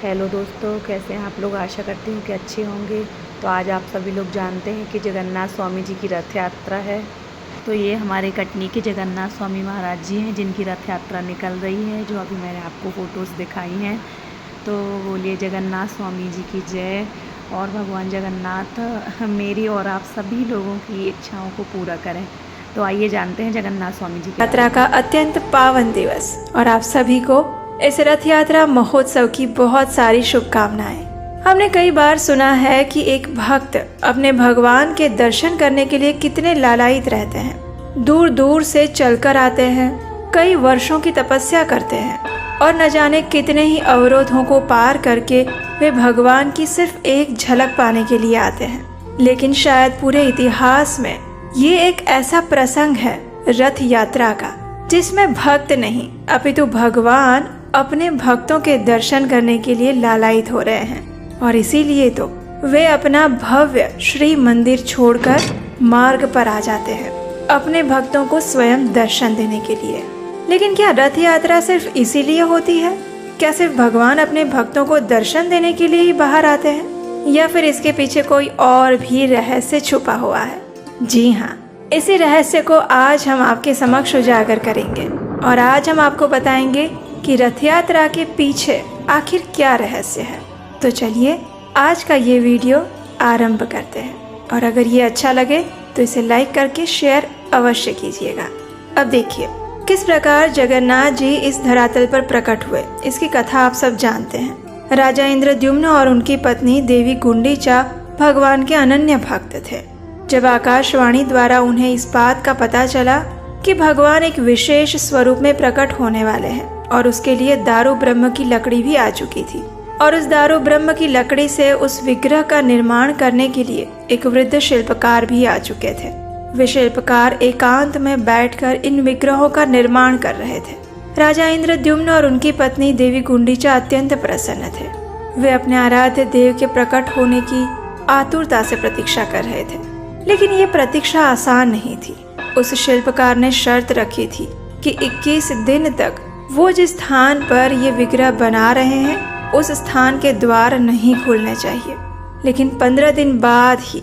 Hello दोस्तों, कैसे हैं आप लोग। आशा करती हूँ कि अच्छे होंगे। तो आज आप सभी लोग जानते हैं कि जगन्नाथ स्वामी जी की रथ यात्रा है। तो ये हमारे कटनी के जगन्नाथ स्वामी महाराज जी हैं जिनकी रथ यात्रा निकल रही है, जो अभी मैंने आपको फ़ोटोज़ दिखाई हैं। तो बोलिए जगन्नाथ स्वामी जी की जय। और भगवान जगन्नाथ मेरी और आप सभी लोगों की इच्छाओं को पूरा करें। तो आइए जानते हैं जगन्नाथ स्वामी जी की यात्रा का अत्यंत पावन दिवस और आप सभी को इस रथ यात्रा महोत्सव की बहुत सारी शुभकामनाएं। हमने कई बार सुना है कि एक भक्त अपने भगवान के दर्शन करने के लिए कितने लालायित रहते हैं। दूर दूर से चलकर आते हैं, कई वर्षों की तपस्या करते हैं और न जाने कितने ही अवरोधों को पार करके वे भगवान की सिर्फ एक झलक पाने के लिए आते हैं। लेकिन शायद पूरे इतिहास में ये एक ऐसा प्रसंग है रथ यात्रा का जिसमें भक्त नहीं अपितु भगवान अपने भक्तों के दर्शन करने के लिए लालायित हो रहे हैं। और इसीलिए तो वे अपना भव्य श्री मंदिर छोड़कर मार्ग पर आ जाते हैं अपने भक्तों को स्वयं दर्शन देने के लिए। लेकिन क्या रथ यात्रा सिर्फ इसीलिए होती है? क्या सिर्फ भगवान अपने भक्तों को दर्शन देने के लिए ही बाहर आते हैं, या फिर इसके पीछे कोई और भी रहस्य छुपा हुआ है? जी हाँ, इसी रहस्य को आज हम आपके समक्ष उजागर करेंगे और आज हम आपको बताएंगे कि रथ यात्रा के पीछे आखिर क्या रहस्य है। तो चलिए आज का ये वीडियो आरंभ करते हैं और अगर ये अच्छा लगे तो इसे लाइक करके शेयर अवश्य कीजिएगा। अब देखिए किस प्रकार जगन्नाथ जी इस धरातल पर प्रकट हुए। इसकी कथा आप सब जानते हैं। राजा इंद्रद्युम्न और उनकी पत्नी देवी गुंडीचा भगवान के अनन्य भक्त थे। जब आकाशवाणी द्वारा उन्हें इस बात का पता चला कि भगवान एक विशेष स्वरूप में प्रकट होने वाले हैं और उसके लिए दारू ब्रह्म की लकड़ी भी आ चुकी थी, और उस दारू ब्रह्म की लकड़ी से उस विग्रह का निर्माण करने के लिए एक वृद्ध शिल्पकार भी आ चुके थे। वे शिल्पकार एकांत में बैठकर इन विग्रहों का निर्माण कर रहे थे। राजा इंद्रद्युम्न और उनकी पत्नी देवी गुंडीचा अत्यंत प्रसन्न थे। वे अपने आराध्य देव के प्रकट होने की आतुरता से प्रतीक्षा कर रहे थे। लेकिन ये प्रतीक्षा आसान नहीं थी। उस शिल्पकार ने शर्त रखी थी कि 21 दिन तक वो जिस स्थान पर ये विग्रह बना रहे हैं उस स्थान के द्वार नहीं खुलने चाहिए। लेकिन 15 दिन बाद ही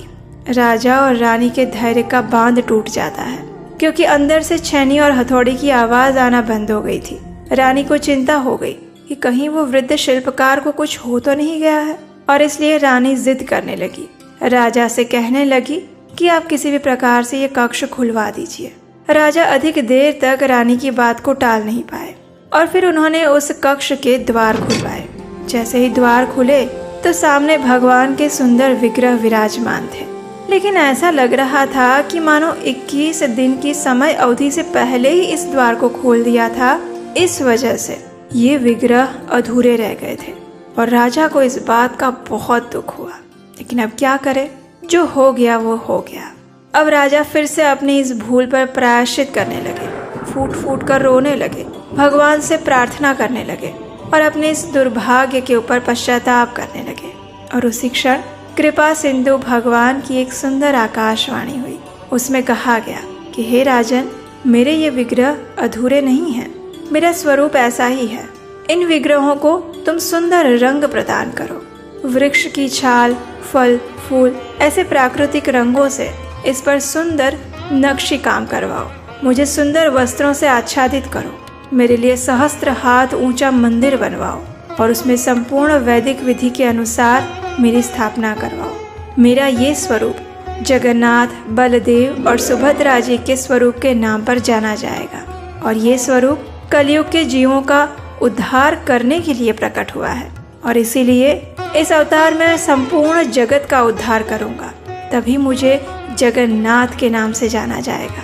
राजा और रानी के धैर्य का बांध टूट जाता है, क्योंकि अंदर से छेनी और हथौड़ी की आवाज आना बंद हो गई थी। रानी को चिंता हो गई कि कहीं वो वृद्ध शिल्पकार को कुछ हो तो नहीं गया है, और इसलिए रानी जिद करने लगी। राजा से कहने लगी कि आप किसी भी प्रकार से ये कक्ष खुलवा दीजिए। राजा अधिक देर तक रानी की बात को टाल नहीं पाए और फिर उन्होंने उस कक्ष के द्वार खुलवाए। जैसे ही द्वार खुले तो सामने भगवान के सुंदर विग्रह विराजमान थे। लेकिन ऐसा लग रहा था कि मानो 21 दिन की समय अवधि से पहले ही इस द्वार को खोल दिया था। इस वजह से ये विग्रह अधूरे रह गए थे और राजा को इस बात का बहुत दुख हुआ। लेकिन अब क्या करे, जो हो गया वो हो गया। अब राजा फिर से अपनी इस भूल पर प्रायश्चित करने लगे, फूट फूट कर रोने लगे, भगवान से प्रार्थना करने लगे और अपने इस दुर्भाग्य के ऊपर पश्चाताप करने लगे। और उसी क्षण कृपा सिंधु भगवान की एक सुंदर आकाशवाणी हुई। उसमें कहा गया कि हे राजन, मेरे ये विग्रह अधूरे नहीं हैं। मेरा स्वरूप ऐसा ही है। इन विग्रहों को तुम सुंदर रंग प्रदान करो। वृक्ष की छाल, फल, फूल ऐसे प्राकृतिक रंगों से इस पर सुंदर नक्शी काम करवाओ। मुझे सुंदर वस्त्रों से आच्छादित करो। मेरे लिए सहस्त्र हाथ ऊंचा मंदिर बनवाओ और उसमें संपूर्ण वैदिक विधि के अनुसार मेरी स्थापना करवाओ। मेरा ये स्वरूप जगन्नाथ, बलदेव और सुभद्रा जी के स्वरूप के नाम पर जाना जाएगा, और ये स्वरूप कलयुग के जीवों का उद्धार करने के लिए प्रकट हुआ है, और इसीलिए इस अवतार में संपूर्ण जगत का उद्धार करूंगा। तभी मुझे जगन्नाथ के नाम से जाना जाएगा।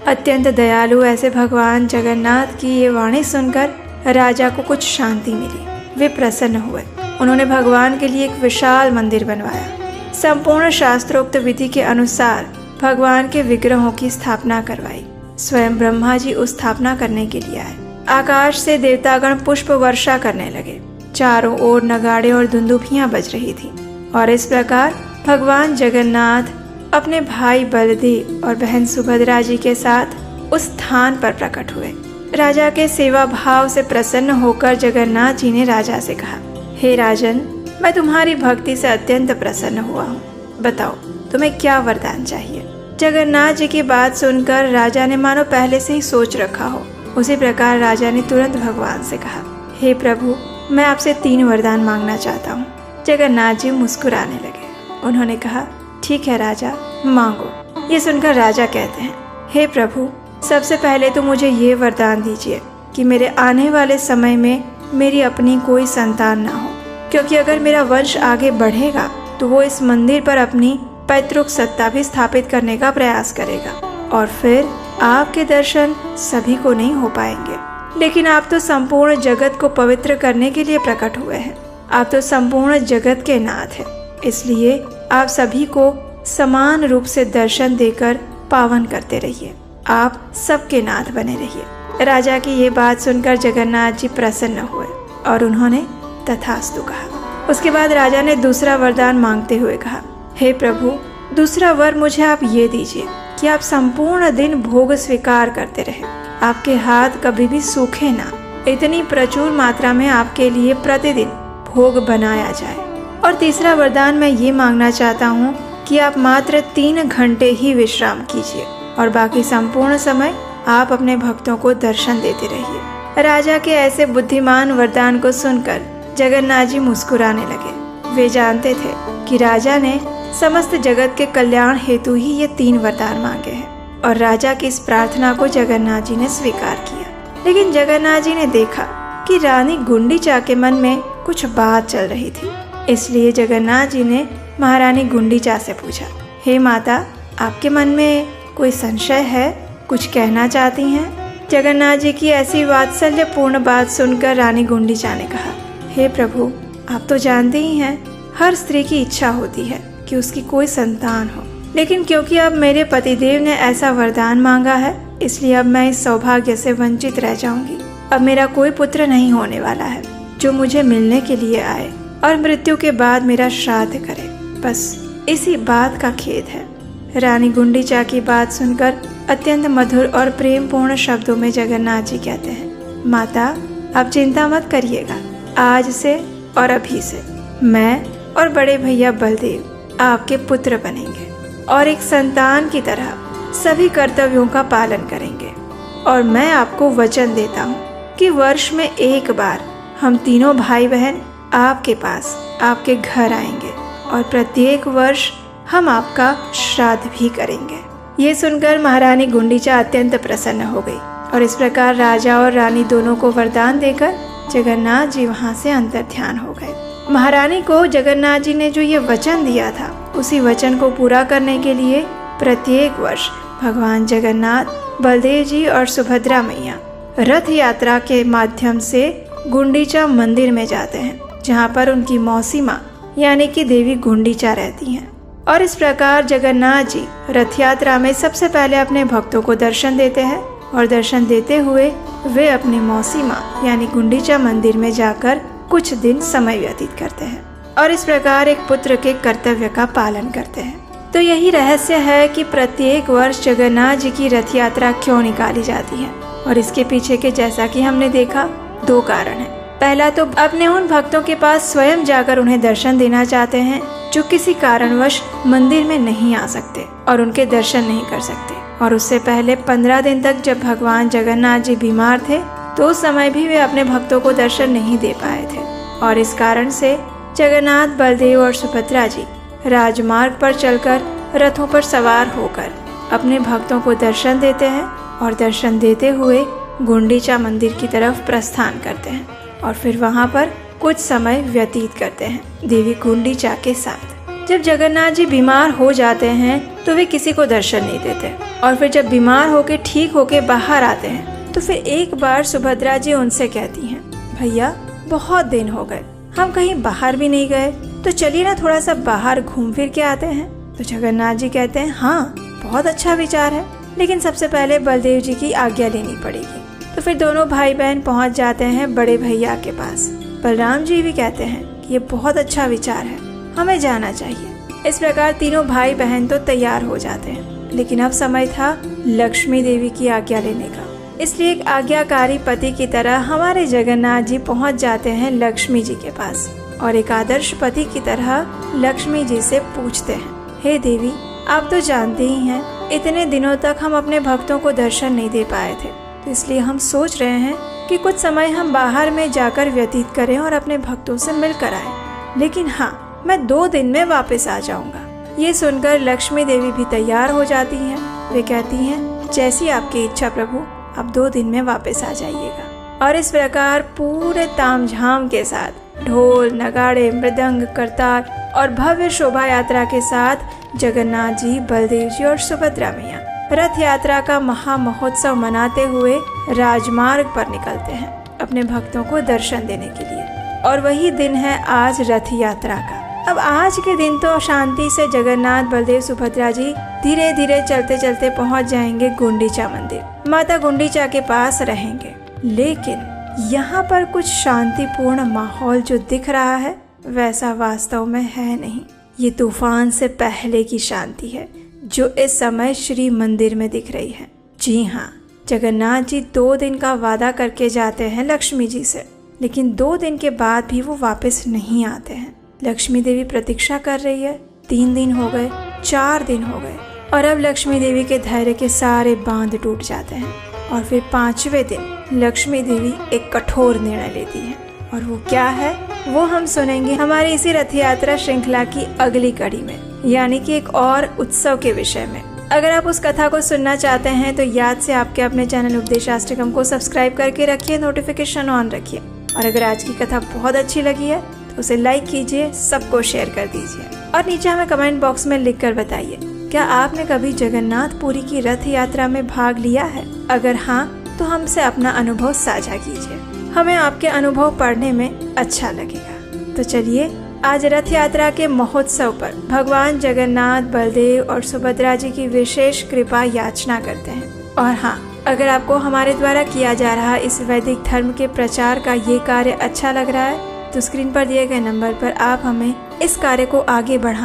अत्यंत दयालु ऐसे भगवान जगन्नाथ की ये वाणी सुनकर राजा को कुछ शांति मिली। वे प्रसन्न हुए। उन्होंने भगवान के लिए एक विशाल मंदिर बनवाया। संपूर्ण शास्त्रोक्त विधि के अनुसार भगवान के विग्रहों की स्थापना करवाई। स्वयं ब्रह्मा जी उस स्थापना करने के लिए आए। आकाश से देवतागण पुष्प वर्षा करने लगे। चारों ओर नगाड़े और दुंदुभियां बज रही थी, और इस प्रकार भगवान जगन्नाथ अपने भाई बलदेव और बहन सुभद्रा जी के साथ उस स्थान पर प्रकट हुए। राजा के सेवा भाव से प्रसन्न होकर जगन्नाथ जी ने राजा से कहा, हे राजन, मैं तुम्हारी भक्ति से अत्यंत प्रसन्न हुआ हूँ। बताओ तुम्हें क्या वरदान चाहिए। जगन्नाथ जी की बात सुनकर राजा ने मानो पहले से ही सोच रखा हो। उसी प्रकार राजा ने तुरंत भगवान से कहा, हे प्रभु, मैं आपसे 3 वरदान मांगना चाहता हूँ। जगन्नाथ जी मुस्कुराने लगे। उन्होंने कहा, ठीक है राजा, मांगो। ये सुनकर राजा कहते हैं, हे प्रभु, सबसे पहले तो मुझे ये वरदान दीजिए कि मेरे आने वाले समय में मेरी अपनी कोई संतान ना हो, क्योंकि अगर मेरा वंश आगे बढ़ेगा तो वो इस मंदिर पर अपनी पैतृक सत्ता भी स्थापित करने का प्रयास करेगा और फिर आपके दर्शन सभी को नहीं हो पाएंगे। लेकिन आप तो संपूर्ण जगत को पवित्र करने के लिए प्रकट हुए हैं। आप तो संपूर्ण जगत के नाथ हैं, इसलिए आप सभी को समान रूप से दर्शन देकर पावन करते रहिए। आप सबके नाथ बने रहिए। राजा की ये बात सुनकर जगन्नाथ जी प्रसन्न हुए और उन्होंने तथास्तु कहा। उसके बाद राजा ने दूसरा वरदान मांगते हुए कहा, हे प्रभु, दूसरा वर मुझे आप ये दीजिए कि आप संपूर्ण दिन भोग स्वीकार करते रहे। आपके हाथ कभी भी सूखे ना, इतनी प्रचुर मात्रा में आपके लिए प्रतिदिन भोग बनाया जाए। और तीसरा वरदान मैं ये मांगना चाहता हूँ कि आप मात्र 3 घंटे ही विश्राम कीजिए और बाकी संपूर्ण समय आप अपने भक्तों को दर्शन देते रहिए। राजा के ऐसे बुद्धिमान वरदान को सुनकर जगन्नाथ जी मुस्कुराने लगे। वे जानते थे कि राजा ने समस्त जगत के कल्याण हेतु ही ये 3 वरदान मांगे हैं और राजा की इस प्रार्थना को जगन्नाथ जी ने स्वीकार किया। लेकिन जगन्नाथ जी ने देखा कि रानी गुंडीचा के मन में कुछ बात चल रही थी, इसलिए जगन्नाथ जी ने महारानी गुंडीचा से पूछा, हे माता, आपके मन में कोई संशय है, कुछ कहना चाहती हैं? जगन्नाथ जी की ऐसी वात्सल्यपूर्ण बात सुनकर रानी गुंडीचा ने कहा, हे प्रभु, आप तो जानते ही हैं, हर स्त्री की इच्छा होती है कि उसकी कोई संतान हो, लेकिन क्योंकि अब मेरे पतिदेव ने ऐसा वरदान मांगा है, इसलिए अब मैं इस सौभाग्य से वंचित रह जाऊंगी। अब मेरा कोई पुत्र नहीं होने वाला है जो मुझे मिलने के लिए आए और मृत्यु के बाद मेरा श्राद्ध करे। बस इसी बात का खेद है। रानी गुंडीचा की बात सुनकर अत्यंत मधुर और प्रेम पूर्ण शब्दों में जगन्नाथ जी कहते हैं, माता, आप चिंता मत करिएगा। आज से और अभी से मैं और बड़े भैया बलदेव आपके पुत्र बनेंगे और एक संतान की तरह सभी कर्तव्यों का पालन करेंगे। और मैं आपको वचन देता हूँ कि वर्ष में एक बार हम तीनों भाई बहन आपके पास, आपके घर आएंगे और प्रत्येक वर्ष हम आपका श्राद्ध भी करेंगे। ये सुनकर महारानी गुंडीचा अत्यंत प्रसन्न हो गई और इस प्रकार राजा और रानी दोनों को वरदान देकर जगन्नाथ जी वहाँ से अंतर्ध्यान हो गए। महारानी को जगन्नाथ जी ने जो ये वचन दिया था, उसी वचन को पूरा करने के लिए प्रत्येक वर्ष भगवान जगन्नाथ, बलदेव जी और सुभद्रा मैया रथ यात्रा के माध्यम से गुंडीचा मंदिर में जाते हैं, जहाँ पर उनकी मौसी माँ यानी कि देवी गुंडीचा रहती हैं। और इस प्रकार जगन्नाथ जी रथ यात्रा में सबसे पहले अपने भक्तों को दर्शन देते हैं और दर्शन देते हुए वे अपनी मौसी माँ यानी गुंडीचा मंदिर में जाकर कुछ दिन समय व्यतीत करते हैं और इस प्रकार एक पुत्र के कर्तव्य का पालन करते हैं। तो यही रहस्य है कि प्रत्येक वर्ष जगन्नाथ जी की रथ यात्रा क्यों निकाली जाती है। और इसके पीछे के, जैसा कि हमने देखा, 2 कारण हैं। पहला तो अपने उन भक्तों के पास स्वयं जाकर उन्हें दर्शन देना चाहते हैं जो किसी कारणवश मंदिर में नहीं आ सकते और उनके दर्शन नहीं कर सकते। और उससे पहले 15 दिन तक जब भगवान जगन्नाथ जी बीमार थे तो उस समय भी वे अपने भक्तों को दर्शन नहीं दे पाए थे और इस कारण से जगन्नाथ, बलदेव और सुभद्रा जी राजमार्ग पर चलकर रथों पर सवार होकर अपने भक्तों को दर्शन देते हैं और दर्शन देते हुए गुंडीचा मंदिर की तरफ प्रस्थान करते हैं और फिर वहां पर कुछ समय व्यतीत करते हैं देवी गुंडीचा के साथ। जब जगन्नाथ जी बीमार हो जाते हैं तो वे किसी को दर्शन नहीं देते और फिर जब बीमार होके ठीक होके बाहर आते हैं तो फिर एक बार सुभद्रा जी उनसे कहती हैं, भैया बहुत दिन हो गए, हम कहीं बाहर भी नहीं गए, तो चलिए ना थोड़ा सा बाहर घूम फिर के आते हैं। तो जगन्नाथ जी कहते हैं, हाँ बहुत अच्छा विचार है, लेकिन सबसे पहले बलदेव जी की आज्ञा लेनी पड़ेगी। तो फिर दोनों भाई बहन पहुंच जाते हैं बड़े भैया के पास। बलराम जी भी कहते हैं कि ये बहुत अच्छा विचार है, हमें जाना चाहिए। इस प्रकार तीनों भाई बहन तो तैयार हो जाते हैं, लेकिन अब समय था लक्ष्मी देवी की आज्ञा लेने का। इसलिए एक आज्ञाकारी पति की तरह हमारे जगन्नाथ जी पहुंच जाते हैं लक्ष्मी जी के पास और एक आदर्श पति की तरह लक्ष्मी जी से पूछते हैं, हे देवी, आप तो जानते ही हैं इतने दिनों तक हम अपने भक्तों को दर्शन नहीं दे पाए थे, तो इसलिए हम सोच रहे हैं कि कुछ समय हम बाहर में जाकर व्यतीत करें और अपने भक्तों से मिलकर आए। लेकिन हाँ, मैं 2 दिन में वापस आ जाऊंगा। ये सुनकर लक्ष्मी देवी भी तैयार हो जाती हैं। वे कहती हैं, जैसी आपकी इच्छा प्रभु, आप 2 दिन में वापस आ जाइएगा। और इस प्रकार पूरे तामझाम के साथ ढोल, नगाड़े, मृदंग, करताल और भव्य शोभा यात्रा के साथ जगन्नाथ जी, बलदेव जी और सुभद्रा मैया रथ यात्रा का महा महोत्सव मनाते हुए राजमार्ग पर निकलते हैं अपने भक्तों को दर्शन देने के लिए। और वही दिन है आज रथ यात्रा का। अब आज के दिन तो शांति से जगन्नाथ, बलदेव, सुभद्रा जी धीरे धीरे चलते चलते पहुंच जाएंगे गुंडीचा मंदिर। माता गुंडीचा के पास रहेंगे। लेकिन यहाँ पर कुछ शांतिपूर्ण माहौल जो दिख रहा है वैसा वास्तव में है नहीं। ये तूफान से पहले की शांति है जो इस समय श्री मंदिर में दिख रही है। जी हाँ, जगन्नाथ जी 2 दिन का वादा करके जाते हैं लक्ष्मी जी से, लेकिन 2 दिन के बाद भी वो वापस नहीं आते हैं। लक्ष्मी देवी प्रतीक्षा कर रही है। 3 दिन हो गए, 4 दिन हो गए और अब लक्ष्मी देवी के धैर्य के सारे बांध टूट जाते हैं। और फिर 5वें दिन लक्ष्मी देवी एक कठोर निर्णय लेती है। और वो क्या है वो हम सुनेंगे हमारी इसी रथ यात्रा श्रृंखला की अगली कड़ी में, यानी कि एक और उत्सव के विषय में। अगर आप उस कथा को सुनना चाहते हैं तो याद से आपके अपने चैनल उपदेशाष्टकम को सब्सक्राइब करके रखिए, नोटिफिकेशन ऑन रखिए। और अगर आज की कथा बहुत अच्छी लगी है तो उसे लाइक कीजिए, सबको शेयर कर दीजिए और नीचे हमें कमेंट बॉक्स में लिखकर बताइए, क्या आपने कभी जगन्नाथपुरी की रथ यात्रा में भाग लिया है? अगर हाँ, तो हमसे अपना अनुभव साझा कीजिए। हमें आपके अनुभव पढ़ने में अच्छा लगेगा। तो चलिए आज रथ यात्रा के महोत्सव पर भगवान जगन्नाथ, बलदेव और सुभद्रा जी की विशेष कृपा याचना करते हैं। और हाँ, अगर आपको हमारे द्वारा किया जा रहा इस वैदिक धर्म के प्रचार का ये कार्य अच्छा लग रहा है तो स्क्रीन पर दिए गए नंबर पर आप हमें इस कार्य को आगे बढ़ाने